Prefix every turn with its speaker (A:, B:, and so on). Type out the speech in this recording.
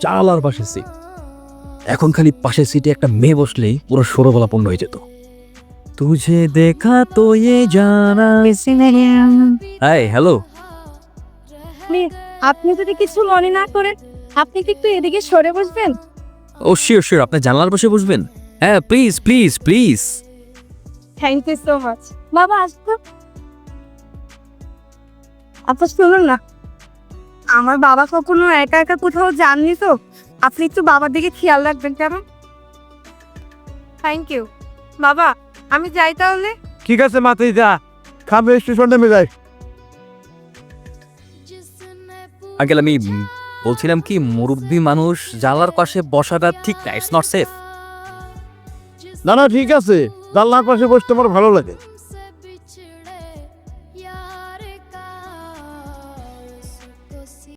A: জানালার পাশে সিট, এখন খালি পাশের সিটে একটা মেয়ে বসলেই পুরো সরবলা পূর্ণ হয়ে যেত। তুঝে দেখা তো ये জানা। Hi, hello.
B: আপনি যদি কিছু মনে না করেন, আপনি কি একটু এদিকে সরে বসবেন?
A: ও শিওর শিওর, আপনি জানালার পাশে বসবেন? হ্যাঁ please please please.
B: Thank you so much. বাবা আসতো। আপনি শুনুন না, আমার বাবা কখনো একা একা কোথাও যাননি, তো আপনি একটু বাবার দিকে খেয়াল রাখবেন কেমন? Thank you. বাবা আমি যাই তাহলে।
C: ঠিক আছে মা, তুই যা, খাবে স্টেশন নেমে যাই।
A: আঙ্কেল, আমি বলছিলাম কি, মুরব্বী মানুষ জানলার পাশে বসাটা ঠিক না, ইটস নট সেফ।
C: না না ঠিক আছে, জানলার পাশে বসতে আমার ভালো লাগে।